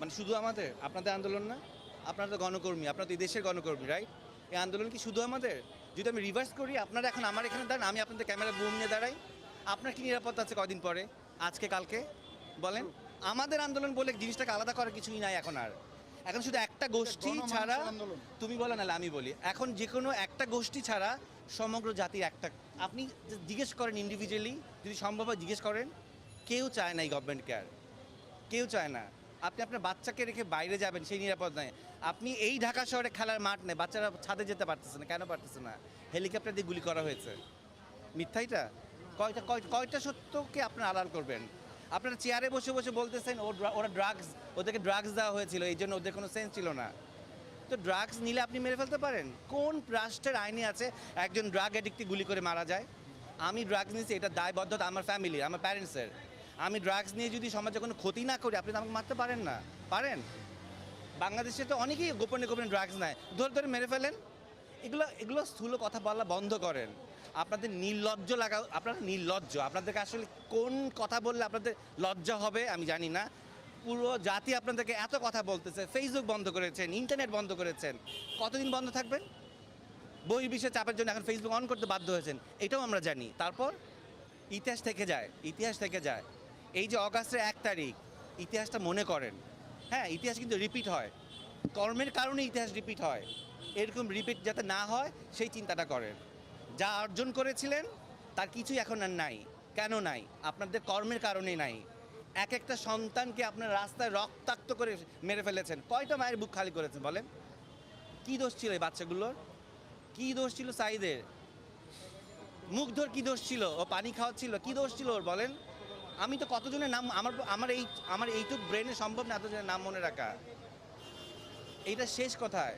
মানে শুধু আমাদের, আপনাদের আন্দোলন না? আপনারা তো গণকর্মী, আপনারা তো এই দেশের গণকর্মী, রাইট? এই আন্দোলন কি শুধু আমাদের? যদি আমি রিভার্স করি, আপনারা এখন আমার এখানে দাঁড়ান, আমি আপনাদের ক্যামেরা বুম নিয়ে দাঁড়াই, আপনার কি নিরাপত্তা আছে কদিন পরে, আজকে কালকে? বলেন। আমাদের আন্দোলন বলে জিনিসটাকে আলাদা করার কিছুই নাই এখন আর। এখন শুধু একটা গোষ্ঠী ছাড়া, তুমি বলো নাহলে আমি বলি, এখন যে কোনো একটা গোষ্ঠী ছাড়া সমগ্র জাতির একটা, আপনি জিজ্ঞেস করেন ইন্ডিভিজুয়ালি, যদি সম্ভব হয় জিজ্ঞেস করেন, কেউ চায় না এই গভর্নমেন্ট কেয়ার, কেউ চায় না। আপনি আপনার বাচ্চাকে রেখে বাইরে যাবেন, সেই নিরাপদ নয়। আপনি এই ঢাকা শহরে খেলার মাঠ নেই, বাচ্চারা ছাদে যেতে পারতেছে না, কেন পারতেছে না? হেলিকপ্টার দিয়ে গুলি করা হয়েছে। মিথ্যাইটা কয়টা কয়টা সত্যকে আপনারা আড়াল করবেন? আপনারা চেয়ারে বসে বসে বলতেছেন ওরা ড্রাগস, ওদেরকে ড্রাগস দেওয়া হয়েছিল, এই জন্য ওদের কোনো সেন্স ছিল না। তো ড্রাগস নিলে আপনি মেরে ফেলতে পারেন? কোন রাষ্ট্রের আইনে আছে একজন ড্রাগ অ্যাডিক্টকে গুলি করে মারা যায়? আমি ড্রাগস নিয়েছি, এটা দায়বদ্ধতা আমার ফ্যামিলির, আমার প্যারেন্টসের। আমি ড্রাগস নিয়ে যদি সমাজে কোনো ক্ষতি না করি, আপনি তো আমাকে মারতে পারেন না। পারেন? বাংলাদেশে তো অনেকেই গোপনে গোপনে ড্রাগস নেয়, ধরে ধরে মেরে ফেলেন। এগুলো এগুলো স্থূল কথা বলা বন্ধ করেন। আপনাদের নির্লজ্জ লাগা, আপনারা নির্লজ্জ। আপনাদেরকে আসলে কোন কথা বললে আপনাদের লজ্জা হবে আমি জানি না। পুরো জাতি আপনাদেরকে এত কথা বলতেছে, ফেসবুক বন্ধ করেছেন, ইন্টারনেট বন্ধ করেছেন, কতদিন বন্ধ থাকবেন? বহির্বিশ্বের চাপের জন্য এখন ফেসবুক অন করতে বাধ্য হয়েছেন, এটাও আমরা জানি। তারপর ইতিহাস থেকে যায়, ইতিহাস থেকে যায়। এই যে অগাস্টের 1 তারিখ, ইতিহাসটা মনে করেন। হ্যাঁ, ইতিহাস কিন্তু রিপিট হয়, কর্মের কারণে ইতিহাস রিপিট হয়। এরকম রিপিট যাতে না হয় সেই চিন্তাটা করেন। যা অর্জন করেছিলেন তার কিছুই এখন আর নাই। কেন নাই? আপনাদের কর্মের কারণেই নাই। এক একটা সন্তানকে আপনার রাস্তায় রক্তাক্ত করে মেরে ফেলেছেন। কয়টা মায়ের বুক খালি করেছেন বলেন? কী দোষ ছিল এই বাচ্চাগুলোর? কী দোষ ছিল সাইদের? মুগ্ধর কী দোষ ছিল? ও পানি খাওয়াচ্ছিল, কী দোষ ছিল ওর বলেন? আমি তো কতজনের নাম, আমার এইটুক ব্রেনে সম্ভব না এতজনের নাম মনে রাখা। এইটা শেষ কথায়।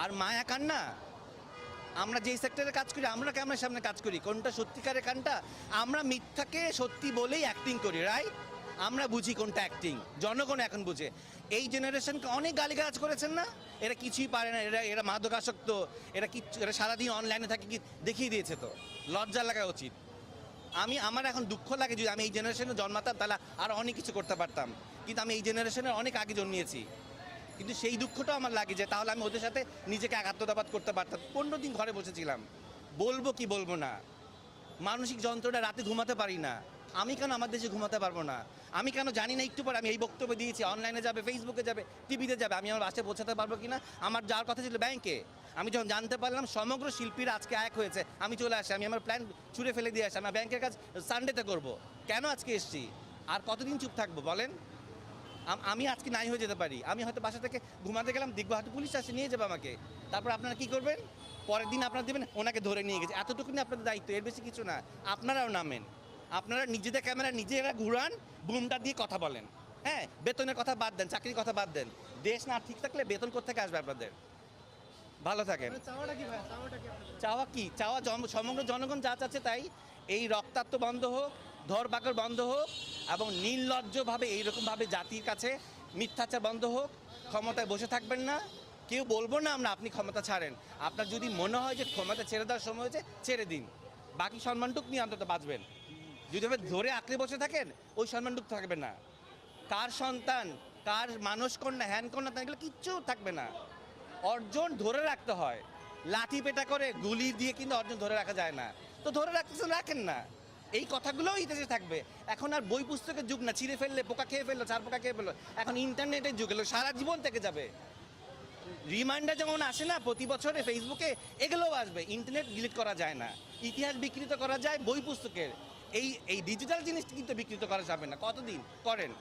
আর মায়া কান্না, আমরা যেই সেক্টরে কাজ করি, আমরা ক্যামেরার সামনে কাজ করি, কোনটা সত্যিকারের কানটা? আমরা মিথ্যাকে সত্যি বলেই অ্যাক্টিং করি, রাইট? আমরা বুঝি কোনটা অ্যাক্টিং, জনগণ এখন বুঝে। এই জেনারেশনকে অনেক গালিগালাজ করেছেন না? এরা কিছুই পারে না, এরা মাদকাসক্ত, এরা সারাদিন অনলাইনে থাকে, কি দেখিয়ে দিয়েছে তো। লজ্জা লাগা উচিত। আমার এখন দুঃখ লাগে, যদি আমি এই জেনারেশনে জন্মাতাম তাহলে আর অনেক কিছু করতে পারতাম, কিন্তু আমি এই জেনারেশনের অনেক আগে জন্মিয়েছি। কিন্তু সেই দুঃখটাও আমার লাগে যে তাহলে আমি ওদের সাথে নিজেকে একাত্মতাবাদ করতে পারতাম। 15 দিন ঘরে বসেছিলাম, বলবো কি বলবো না, মানসিক যন্ত্রণা, রাতে ঘুমাতে পারি না। আমি কেন আমার দেশে ঘুমাতে পারবো না? আমি কেন জানি না একটু পরে আমি এই বক্তব্য দিয়েছি, অনলাইনে যাবে, ফেসবুকে যাবে, টিভিতে যাবে, আমি আমার বাসায় পৌঁছাতে পারবো কি না? আমার যাওয়ার কথা ছিল ব্যাংকে। আমি যখন জানতে পারলাম সমগ্র শিল্পীরা আজকে এক হয়েছে, আমি চলে আসি, আমি আমার প্ল্যান ছুঁড়ে ফেলে দিয়ে আসি, আমার ব্যাংকের কাজ সানডেতে করব। কেন আজকে এসছি? আর কতদিন চুপ থাকবো বলেন? আমি আজকে নাই হয়ে যেতে পারি, আমি হয়তো বাসা থেকে ঘুমাতে গেলাম, দেখবো হয়তো পুলিশ আসে নিয়ে যাবে আমাকে। তারপর আপনারা কি করবেন? পরের দিন আপনারা দেবেন ওনাকে ধরে নিয়ে গেছে, এতটুকুনি আপনাদের দায়িত্ব, এর বেশি কিছু না। আপনারাও নামেন, আপনারা নিজেদের ক্যামেরা নিজেরা ঘুরান, বুমটা দিয়ে কথা বলেন। হ্যাঁ, বেতনের কথা বাদ দেন, চাকরির কথা বাদ দেন। দেশ না ঠিক থাকলে বেতন কোত্থেকে আসবে আপনাদের? ভালো থাকেন। চাওয়া কি? চাওয়া সমগ্র জনগণ যা চাচ্ছে তাই। এই রক্তাক্ত বন্ধ হোক, ধরপাকড় বন্ধ হোক, এবং নির্লজ্জভাবে এইরকমভাবে জাতির কাছে মিথ্যাচার বন্ধ হোক। ক্ষমতায় বসে থাকবেন না, কেউ বলবো না আমরা আপনি ক্ষমতা ছাড়েন। আপনার যদি মনে হয় যে ক্ষমতা ছেড়ে দেওয়ার সময় হয়েছে, ছেড়ে দিন, বাকি সম্মানটুক নিয়ে অন্তত বাঁচবেন। যদি আপনি ধরে আঁকড়ে বসে থাকেন, ওই সম্মানটুক থাকবে না। কার সন্তান, কার মানস কন্যা, হ্যান কন্যা, এগুলো কিচ্ছু থাকবে না। অর্জন ধরে রাখতে হয়, লাঠি পেটা করে গুলি দিয়ে কিন্তু অর্জন ধরে রাখা যায় না। তো ধরে রাখতেছেন, রাখেন না। এই কথাগুলোও ইতিহাসে থাকবে। এখন আর বই পুস্তকের যুগ না, ছিঁড়ে ফেললে পোকা খেয়ে ফেললো, চার পোকা খেয়ে ফেললো। এখন ইন্টারনেটের যুগ এলো, সারা জীবন থেকে যাবে। রিমাইন্ডার যেমন আসে না প্রতি বছরে ফেসবুকে, এগুলোও আসবে। ইন্টারনেট ডিলিট করা যায় না, ইতিহাস বিকৃত করা যায় বই পুস্তকের। এই ডিজিটাল জিনিসটা কিন্তু বিকৃত করা যাবে না। কতদিন করেন?